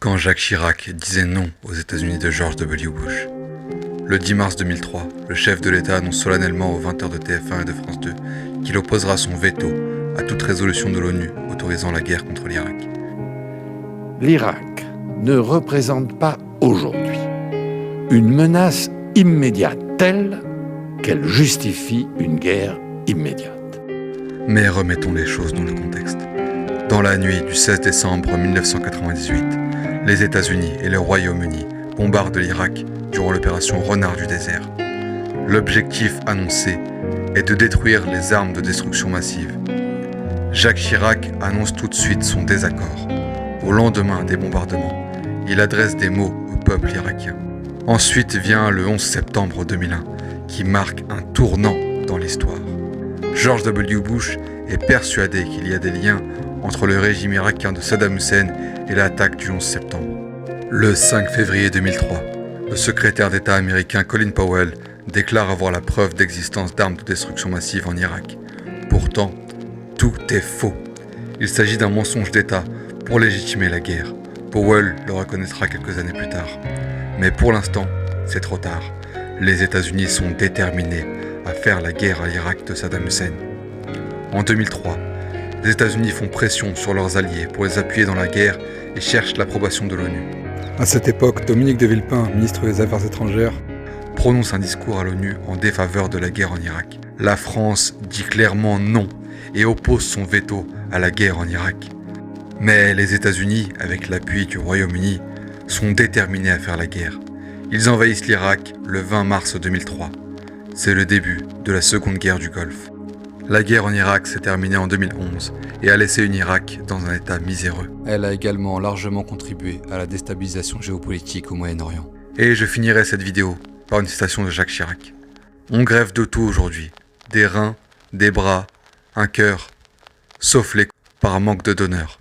Quand Jacques Chirac disait non aux États-Unis de George W. Bush. Le 10 mars 2003, le chef de l'État annonce solennellement aux 20h de TF1 et de France 2 qu'il opposera son veto à toute résolution de l'ONU autorisant la guerre contre l'Irak. L'Irak ne représente pas aujourd'hui une menace immédiate telle qu'elle justifie une guerre immédiate. Mais remettons les choses dans le contexte. Dans la nuit du 16 décembre 1998, les États-Unis et le Royaume-Uni bombardent l'Irak durant l'opération Renard du désert. L'objectif annoncé est de détruire les armes de destruction massive. Jacques Chirac annonce tout de suite son désaccord. Au lendemain des bombardements, il adresse des mots au peuple irakien. Ensuite vient le 11 septembre 2001, qui marque un tournant dans l'histoire. George W. Bush est persuadé qu'il y a des liens entre le régime irakien de Saddam Hussein et l'attaque du 11 septembre. Le 5 février 2003, le secrétaire d'État américain Colin Powell déclare avoir la preuve d'existence d'armes de destruction massive en Irak. Pourtant, tout est faux. Il s'agit d'un mensonge d'État pour légitimer la guerre. Powell le reconnaîtra quelques années plus tard. Mais pour l'instant, c'est trop tard. Les États-Unis sont déterminés à faire la guerre à l'Irak de Saddam Hussein. En 2003, les États-Unis font pression sur leurs alliés pour les appuyer dans la guerre et cherchent l'approbation de l'ONU. À cette époque, Dominique de Villepin, ministre des Affaires étrangères, prononce un discours à l'ONU en défaveur de la guerre en Irak. La France dit clairement non et oppose son veto à la guerre en Irak. Mais les États-Unis, avec l'appui du Royaume-Uni, sont déterminés à faire la guerre. Ils envahissent l'Irak le 20 mars 2003. C'est le début de la Seconde Guerre du Golfe. La guerre en Irak s'est terminée en 2011 et a laissé une Irak dans un état miséreux. Elle a également largement contribué à la déstabilisation géopolitique au Moyen-Orient. Et je finirai cette vidéo par une citation de Jacques Chirac. On greffe de tout aujourd'hui, des reins, des bras, un cœur, sauf les par manque de donneurs.